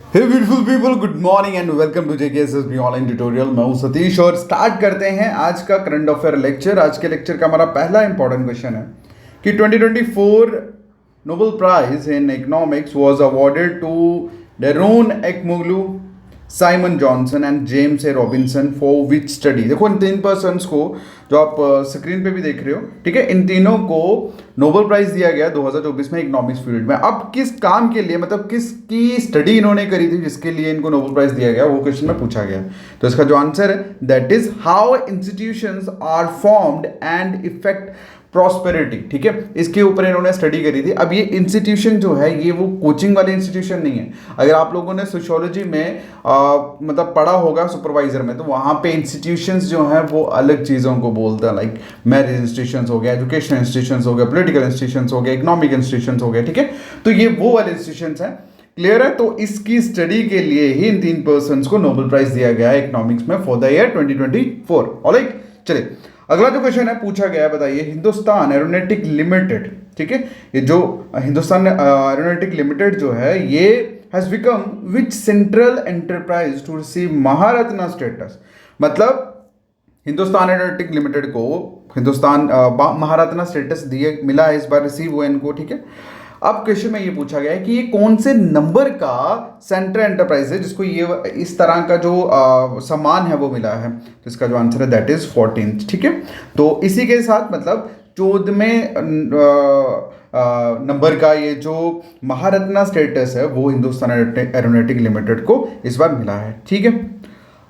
Hey beautiful people, good morning and welcome to JKSSB online tutorial. मैं हूं सतीश और start करते हैं आज का करंट अफेयर लेक्चर। आज के लेक्चर का हमारा पहला इंपॉर्टेंट क्वेश्चन है कि 2024 Nobel prize in economics was awarded to Daron Acemoglu, Simon Johnson and James A Robinson for which study. देखो इन तीन पर्सन्स को जो आप स्क्रीन पे भी देख रहे हो, ठीक है, इन तीनों को नोबेल प्राइज दिया गया 2024 में इकोनॉमिक्स फील्ड में। अब किस काम के लिए, मतलब किसकी स्टडी इन्होंने करी थी जिसके लिए इनको नोबेल प्राइज दिया गया, वो क्वेश्चन में पूछा गया। तो इसका जो आंसर है that is how institutions are formed and effect prosperity. ठीक है, इसके ऊपर इन्होंने स्टडी करी थी। अब ये इंस्टीट्यूशन जो है ये वो कोचिंग वाले इंस्टीट्यूशन नहीं है। अगर आप लोगों ने सोशियोलॉजी में मतलब पढ़ा होगा सुपरवाइजर में, तो वहाँ पे इंस्टीट्यूशंस जो हैं वो अलग चीज़ों को बोलते हैं, लाइक मैरिज इंस्टीट्यूशंस हो गया, एजुकेशनल इंस्टीट्यूशंस हो गया, पॉलिटिकल इंस्टीट्यूशंस हो गया, इकोनॉमिक इंस्टीट्यूशंस हो गया। ठीक है, तो ये वो वाले इंस्टीट्यूशंस हैं। क्लियर है? तो इसकी स्टडी के लिए ही इन तीन पर्सन्स को नोबेल प्राइज दिया गया है इकोनॉमिक्स में फॉर द ईयर 2024। ऑलराइट, चलिए अगला जो क्वेश्चन है पूछा गया है, बताइए हिंदुस्तान एरोनॉटिक लिमिटेड, ठीक है, ये जो हिंदुस्तान एरोनॉटिक लिमिटेड जो है ये has become which central enterprise to receive Maharatna status. मतलब हिंदुस्तान एरोनॉटिक लिमिटेड को हिंदुस्तान महारत्न स्टेटस दिए मिला है, इस बार रिसीव हुआ इनको। ठीक है, अब क्वेश्चन में ये पूछा गया है कि ये कौन से नंबर का सेंट्रल एंटरप्राइज है जिसको ये इस तरह का जो सम्मान है वो मिला है। तो इसका जो आंसर है दैट इज 14th। ठीक है, तो इसी के साथ मतलब 14वें नंबर का ये जो महारत्ना स्टेटस है वो हिंदुस्तान एरोनॉटिक लिमिटेड को इस बार मिला है। ठीक है,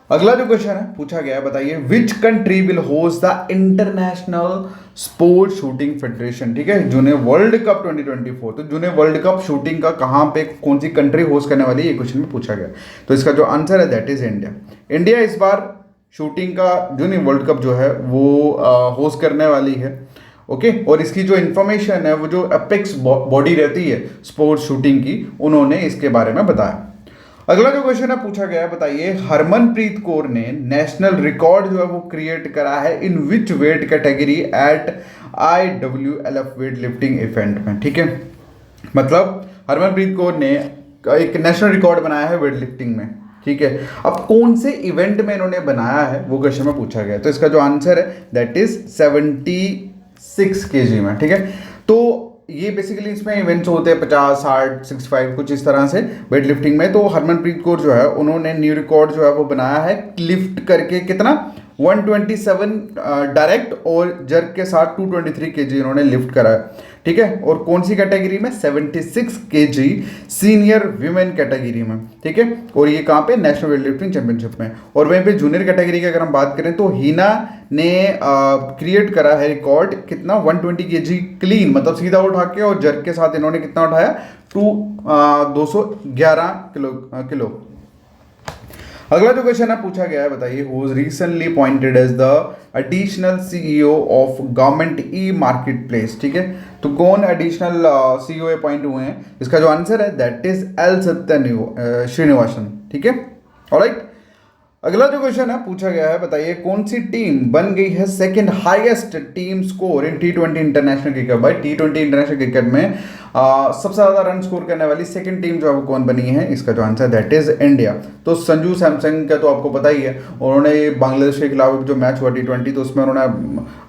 अगला जो क्वेश्चन है पूछा गया है, बताइए which country will host the international sport shooting federation. ठीक है, जूनियर वर्ल्ड कप 2024। तो जूनियर वर्ल्ड कप शूटिंग का कहाँ पे कौन सी कंट्री होस्ट करने वाली है, ये क्वेश्चन में पूछा गया। तो इसका जो आंसर है दैट इज इंडिया। इंडिया इस बार शूटिंग का जूनियर वर्ल्ड कप जो है वो होस्ट करने वाली है। ओके, और इसकी जो इन्फॉर्मेशन है वो जो अपेक्स बॉडी रहती है स्पोर्ट्स शूटिंग की, उन्होंने इसके बारे में बताया। अगला जो क्वेश्चन है पूछा गया है, बताइए हरमनप्रीत कौर ने नेशनल रिकॉर्ड जो है वो क्रिएट करा है in which weight category at IWLF weight lifting event में। ठीक है, मतलब हरमनप्रीत कौर ने एक नेशनल रिकॉर्ड बनाया है वेट लिफ्टिंग में। ठीक है, अब कौन से इवेंट में इन्होंने बनाया है वो क्वेश्चन में पूछा गया। तो इसका जो आंसर है दैट इज 76 kg में। ठीक है, तो ये बेसिकली इसमें इवेंट्स होते हैं 50, 60, 65 कुछ इस तरह से वेट लिफ्टिंग में। तो हरमनप्रीत कौर जो है उन्होंने न्यू रिकॉर्ड जो है वो बनाया है लिफ्ट करके कितना 127 डायरेक्ट और जर्क के साथ 223 kg इन्होंने लिफ्ट करा है। ठीक है, और कौन सी कैटेगरी में 76 kg सीनियर वीमेन कैटेगरी में। ठीक है, और ये कहाँ पे नेशनल वेट लिफ्टिंग चैंपियनशिप में। और वहीं पे जूनियर कैटेगरी की अगर हम बात करें तो हिना ने क्रिएट करा है रिकॉर्ड कितना 120 kg क्लीन, मतलब सीधा उठा के, और जर्क के साथ इन्होंने कितना उठाया 211 किलो। अगला जो क्वेश्चन है पूछा गया है, बताइए who was recently appointed as the additional CEO of government e marketplace. ठीक है, तो कौन एडिशनल CEO अपॉइंट हुए हैं, इसका जो आंसर है दैट इज एल सत्य श्रीनिवासन। ठीक है, ऑलराइट, अगला जो क्वेश्चन है पूछा गया है, बताइए कौन सी टीम बन गई है second highest team score in T20 international cricket. भाई T20 इंटरनेशनल क्रिकेट में सबसे ज़्यादा रन स्कोर करने वाली सेकंड टीम जो है वो कौन बनी है, इसका जो आंसर दैट इज इंडिया। तो संजू सैमसंग का तो आपको पता ही है, उन्होंने बांग्लादेश के खिलाफ जो मैच हुआ T20, तो उसमें उन्होंने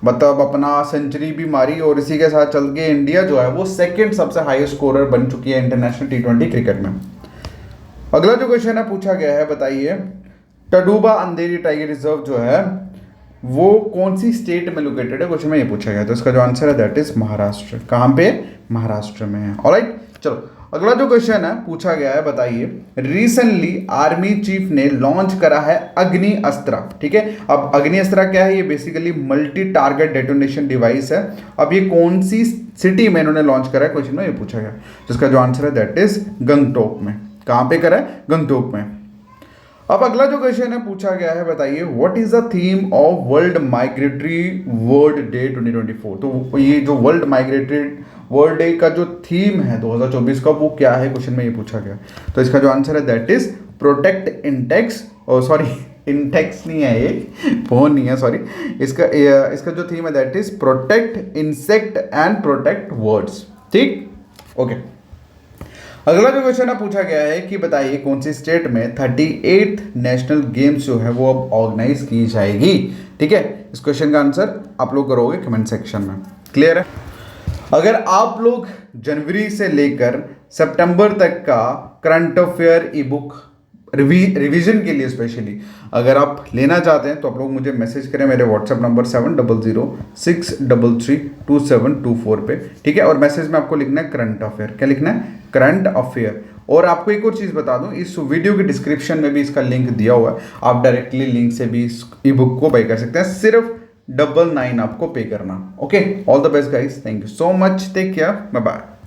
मतलब अपना सेंचुरी भी मारी, और इसी के साथ चल के इंडिया जो है वो सेकेंड सबसे हाईएस्ट स्कोरर बन चुकी है इंटरनेशनल T20 क्रिकेट में। अगला जो क्वेश्चन है पूछा गया है, बताइए टडुबा अंधेरी टाइगर रिजर्व जो है वो कौन सी स्टेट में लोकेटेड है, क्वेश्चन में ये पूछा गया। तो इसका जो आंसर है दैट इज महाराष्ट्र। कहाँ पे? महाराष्ट्र में है। ऑलराइट, चलो अगला जो क्वेश्चन है पूछा गया है, बताइए रिसेंटली आर्मी चीफ ने लॉन्च करा है अग्नि अस्त्र। ठीक है, अब अग्नि अस्त्र क्या है, ये basically multi target detonation device है। अब ये कौन सी सिटी में इन्होंने लॉन्च करा है, क्वेश्चन में ये पूछा गया, जिसका जो आंसर है दैट इज गंगटोक में। कहाँ पे करा है? गंगटोक में। अब अगला जो क्वेश्चन है पूछा गया है, बताइए what is the theme of world migratory world day 2024। तो ये जो वर्ल्ड माइग्रेटरी वर्ल्ड डे का जो थीम है 2024 का वो क्या है, क्वेश्चन में ये पूछा गया। तो इसका जो आंसर है that is protect Intex, sorry Intex नहीं है, ये फोन नहीं है, सॉरी, इसका जो थीम है that is protect insect and protect words. ठीक, ओके। अगला जो क्वेश्चन है पूछा गया है कि बताइए कौन सी स्टेट में 38th नेशनल गेम्स जो है वो अब ऑर्गेनाइज की जाएगी। ठीक है, इस क्वेश्चन का आंसर आप लोग करोगे कमेंट सेक्शन में। क्लियर है? अगर आप लोग जनवरी से लेकर सितंबर तक का करंट अफेयर ई बुक रिवीजन के लिए स्पेशली अगर आप लेना चाहते हैं तो आप लोग मुझे मैसेज करें मेरे व्हाट्सएप नंबर 7006332724 पे। ठीक है, और मैसेज में आपको लिखना है करंट अफेयर। क्या लिखना है? Current affair. और आपको एक और चीज़ बता दूं, इस वीडियो के डिस्क्रिप्शन में भी इसका लिंक दिया हुआ है, आप डायरेक्टली लिंक से भी इस ई बुक को बाय कर सकते हैं। सिर्फ 99 आपको पे करना। Okay, all the best guys, thank you so much, take care, bye bye.